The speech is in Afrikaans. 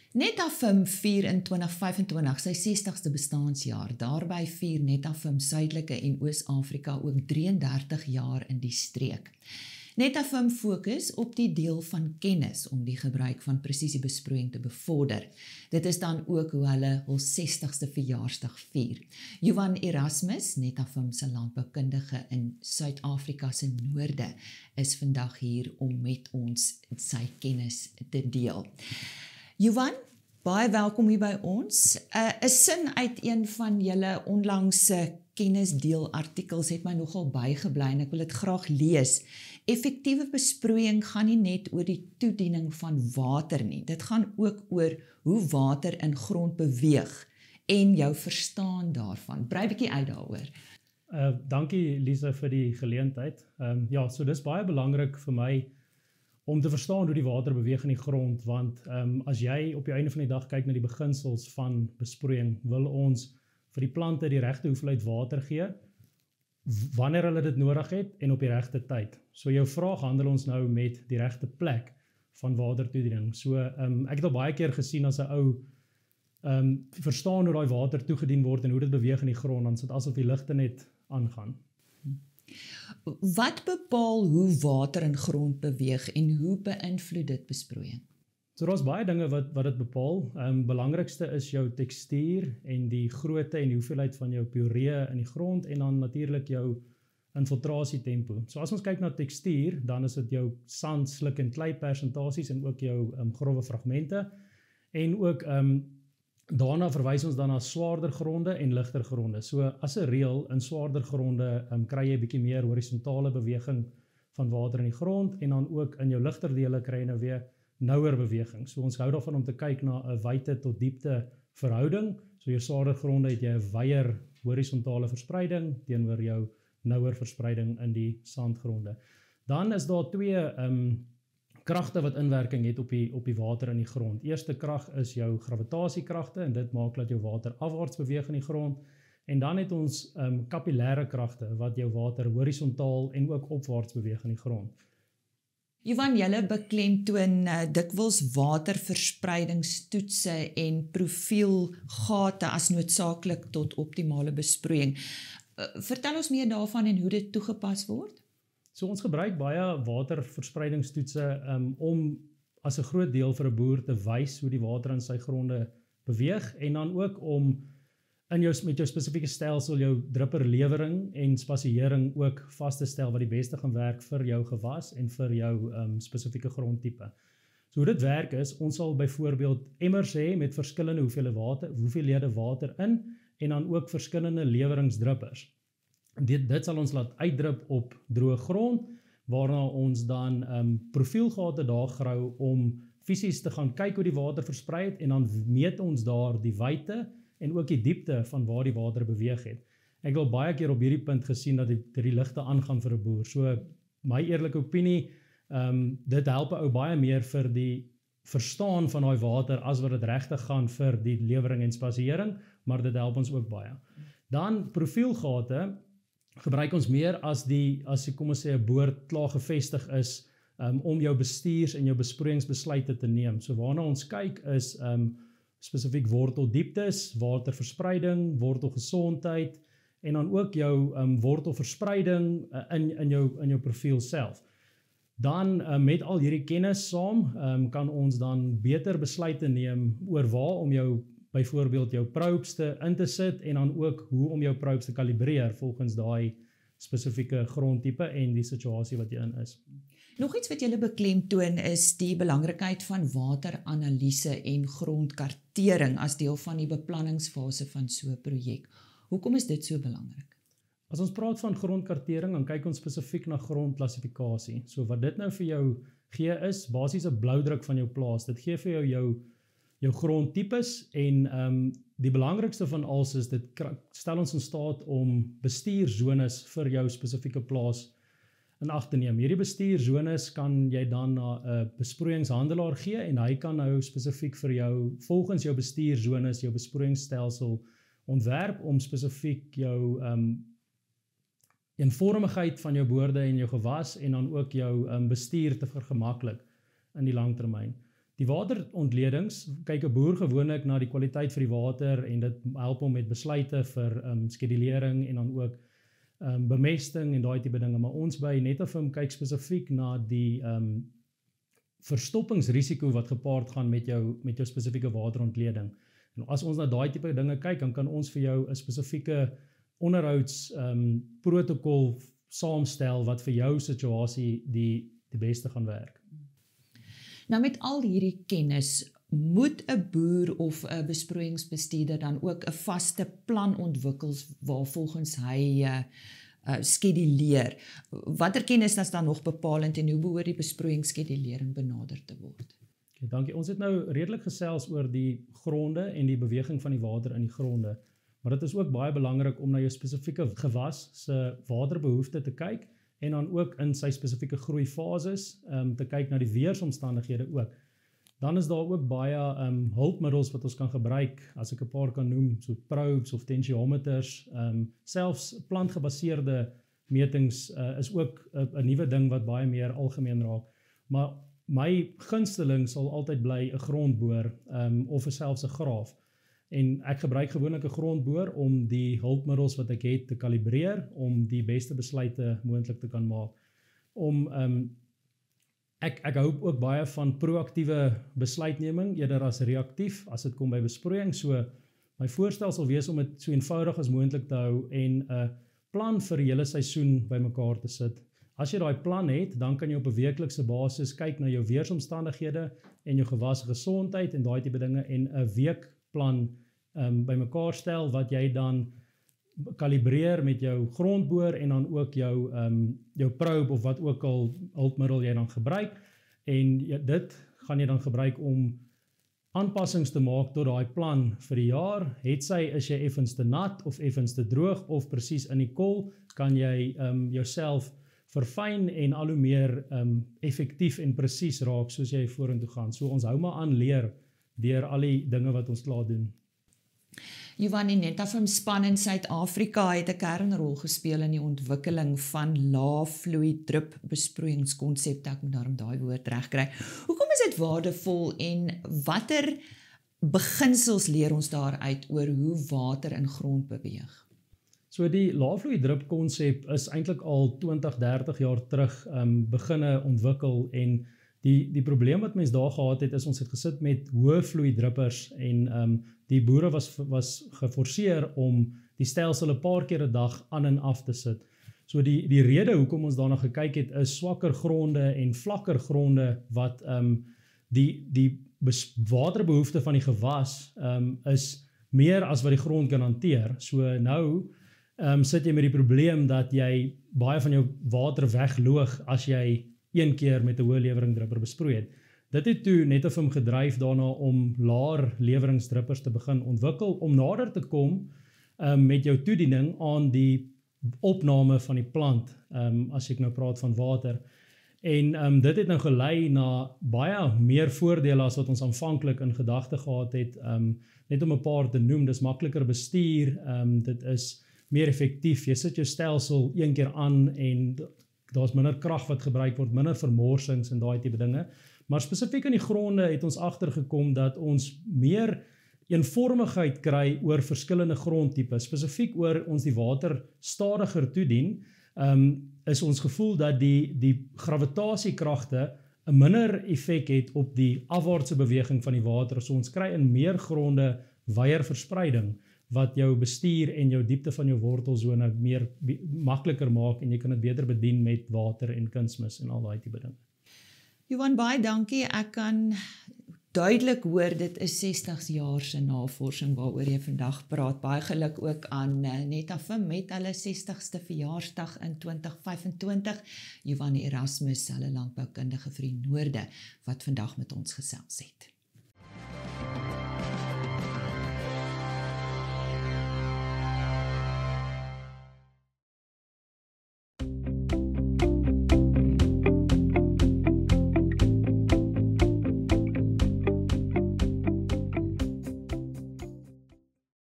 Netafim vier in 2025 sy 60ste bestaансjaar. Daarby vier Netafim Suidelike en Oos-Afrika ook 33 jaar in die streek. Netafim fokus op die deel van kennis om die gebruik van presisiebesproeiing te bevorder. Dit is dan ook hoe hulle hul 60ste verjaarsdag vier. Johan Erasmus, Netafim se landboukundige in Suid-Afrika se noorde, is vandag hier om met ons sy kennis te deel. Johan, baie welkom hier by ons. 'n sin uit een van julle onlangse kennisdeelartikels het my nogal bygebly en ek wil dit graag lees. Effektiewe besproeiing gaan nie net oor die toediening van water nie. Dit gaan ook oor hoe water in grond beweeg en jou verstaan daarvan. Brei bietjie uit daaroor. Dankie Lisa vir die geleentheid. So dis baie belangrik vir my om te verstaan hoe die water beweeg in die grond, want as jy op die einde van die dag kyk na die beginsels van besproeiing, wil ons vir die plante die regte hoeveelheid water gee, wanneer hulle dit nodig het en op die regte tyd. So jou vraag handel ons nou met die regte plek van watertoediening. So ek het al baie keer gesien as 'n ou verstaan hoe daai water toegedien word en hoe dit beweeg in die grond, dan sit asof die ligte net aangaan. Wat bepaal hoe water in grond beweeg en hoe beïnvloed dit besproeiing? So daar's baie dinge wat dit bepaal. Belangrikste is jou tekstuur en die grootte en die hoeveelheid van jou puree in die grond en dan natuurlik jou infiltrasietempo. So as ons kyk na tekstuur, dan is dit jou sand, sluk en klei persentasies en ook jou growwe fragmente. En ook daarna verwys ons dan na swaarder gronde en ligter gronde. So as 'n reël in swaarder gronde kry jy 'n bietjie meer horisontale beweging van water in die grond en dan ook in jou ligter dele kry jy nou weer nouer beweging. So ons hou daarvan om te kyk na 'n wyte tot diepte verhouding. So jou swaarder gronde het jy 'n wyeer horisontale verspreiding teenoor jou nouer verspreiding in die sandgronde. Dan is daar twee kragte wat inwerking het op die water in die grond. Eerste krag is jou gravitasiekragte en dit maak dat jou water afwaarts beweeg in die grond. En dan het ons kapillêre kragte wat jou water horisontaal en ook opwaarts beweeg in die grond. Johan, julle beklemtoon dikwels waterverspreidingstoetse en profielgate as noodsaaklik tot optimale besproeiing. Vertel ons meer daarvan en hoe dit toegepas word? So ons gebruik baie waterverspreidingstoetse om as 'n groot deel vir 'n boer te wys hoe die water in sy gronde beweeg en dan ook om met jou spesifieke stelsel jou dripperlewering en spasiering ook vas te stel wat die beste gaan werk vir jou gewas en vir jou spesifieke grondtipe. So hoe dit werk is, ons sal byvoorbeeld emmers hê met verskillende hoeveelhede water in en dan ook verskillende leweringsdruppers. Dit sal ons laat uitdrup op droë grond, waarna ons dan profielgate daar grou om fisies te gaan kyk hoe die water versprei het en dan meet ons daar die wyte en ook die diepte van waar die water beweeg het. Ek wil baie keer op hierdie punt gesien dat die ligte aangaan vir 'n boer. So my eerlike opinie, dit help 'n ou baie meer vir die verstaan van daai water as wat dit regtig gaan vir die lewering en spasiering, maar dit help ons ook baie. Dan profielgate gebruik ons meer as kom ons sê 'n boer klaar gevestig is om jou bestuurs en jou besproeiingsbesluite te neem. So waarna ons kyk is spesifiek worteldieptes, waterverspreiding, wortelgesondheid en dan ook jou wortelverspreiding in jou profiel self. Dan met al hierdie kennis saam kan ons dan beter besluite neem oor waar om byvoorbeeld jou probes in te sit en dan ook hoe om jou probes te kalibreer volgens daai spesifieke grondtipe en die situasie wat jy in is. Nog iets wat julle beklemtoon is die belangrikheid van wateranalise en grondkartering as deel van die beplanningsfase van so 'n projek. Hoekom is dit so belangrik? As ons praat van grondkartering, dan kyk ons spesifiek na grondklassifikasie. So wat dit nou vir jou gee is basies 'n bloudruk van jou plaas. Dit gee vir jou grondtipes en die belangrikste van alles is dit stel ons in staat om bestuurzones vir jou spesifieke plaas in ag te neem. Hierdie bestuurzones kan jy dan na 'n besproeiingshandelaar gee en hy kan nou spesifiek vir jou volgens jou bestuurzones jou besproeiingsstelsel ontwerp om spesifiek jou eenvormigheid van jou boorde en jou gewas en dan ook jou bestuur te vergemaklik in die langtermyn. Die waterontledings kyk 'n boer gewoonlik na die kwaliteit vir die water en dit help hom met besluite vir skedulering en dan ook bemesting en daai tipe dinge, maar ons by Netafim kyk spesifiek na die verstoppingsrisiko wat gepaard gaan met jou spesifieke waterontleding. En as ons na daai tipe dinge kyk, dan kan ons vir jou 'n spesifieke onderhouds protokol saamstel wat vir jou situasie die beste gaan werk. Nou met al hierdie kennis, moet 'n boer of 'n besproeiingsbestuurder dan ook 'n vaste plan ontwikkel waarvolgens hy skeduleer. Watter kennis is dan nog bepalend en hoe behoort die besproeiingsskedulering benader te word? Okay, dankie. Ons het nou redelik gesels oor die gronde en die beweging van die water in die gronde. Maar dit is ook baie belangrik om na jou spesifieke gewas se waterbehoefte te kyk en dan ook in sy spesifieke groeifases te kyk na die weeromstandighede ook. Dan is daar ook baie hulpmiddels wat ons kan gebruik, as ek 'n paar kan noem, so probes of tensiometers, selfs plantgebaseerde metings is ook 'n nuwe ding wat baie meer algemeen raak. Maar my gunsteling sal altyd bly 'n grondboor of selfs 'n graaf. En ek gebruik gewoonlik 'n grondboor om die hulpmiddels wat ek het te kalibreer, om die beste besluite moontlik te kan maak. Ek hou ook baie van proaktiewe besluitneming eerder as reaktief as dit kom by besproeiing. So my voorstel sal wees om dit so eenvoudig as moontlik te hou en 'n plan vir die hele seisoen bymekaar te sit. As jy daai plan het, dan kan jy op 'n weeklikse basis kyk na jou weeromstandighede en jou gewas gesondheid en daai tipe dinge en 'n weekplan bymekaar stel wat jy dan kalibreer met jou grondboor en dan ook jou probe of wat ook al hulpmiddel jy dan gebruik en dit gaan jy dan gebruik om aanpassings te maak tot daai plan vir die jaar. Hetsy is jy effens te nat of effens te droog of presies in die kol, kan jy jouself verfyn en al hoe meer effektief en presies raak soos jy vorentoe gaan. So ons hou maar aan leer deur al die dinge wat ons klaar doen. Johan, die Netafim span in Suid-Afrika het 'n kernrol gespeel in die ontwikkeling van laafvloei drip besproeiingskonsepte. Ek moet daarom daai woord regkry. Hoekom is dit waardevol en watter beginsels leer ons daaruit oor hoe water in grond beweeg? So die laafvloei drip konsep is eintlik al 20-30 jaar terug beginne ontwikkel en die probleem wat mens daar gehad het is ons het gesit met hoë vloei drippers en die boere was geforseer om die stelsel 'n paar keer 'n dag aan en af te sit. So die rede hoekom ons daarna gekyk het is swakker gronde en vlakker gronde wat die waterbehoefte van die gewas is meer as wat die grond kan hanteer. So nou sit jy met die probleem dat jy baie van jou water wegloog as jy een keer met 'n hoë lewering-dripper besproei het. Dit het toe Netafim gedryf daarna om laer leweringsdrippers te begin ontwikkel, om nader te kom met jou toediening aan die opname van die plant, as ek nou praat van water. En dit het nou gelei na baie meer voordele as wat ons aanvanklik in gedagte gehad het, net om 'n paar te noem. Dis makliker bestuur, dit is meer effektief, jy sit jou stelsel een keer aan en daar's minder krag wat gebruik word, minder vermorsings en daai tipe dinge. Maar spesifiek in die gronde het ons agtergekom dat ons meer eenvormigheid kry oor verskillende grondtipes. Spesifiek oor ons die water stadiger toedien, is ons gevoel dat die gravitasiekragte 'n minder effek het op die afwaartse beweging van die water. So ons kry in meer gronde wyeer verspreiding wat jou bestuur en jou diepte van jou wortelsone meer makliker maak en jy kan dit beter bedien met water en kunsmis en al daai tipe dinge. Johan, baie dankie. Ek kan duidelik hoor dit is 60 jaar se navorsing waaroor jy vandag praat. Baie geluk ook aan Netafim met hulle 60ste verjaarsdag in 2025. Johan Erasmus, hulle landboukundige vir die Noorde wat vandag met ons gesels het.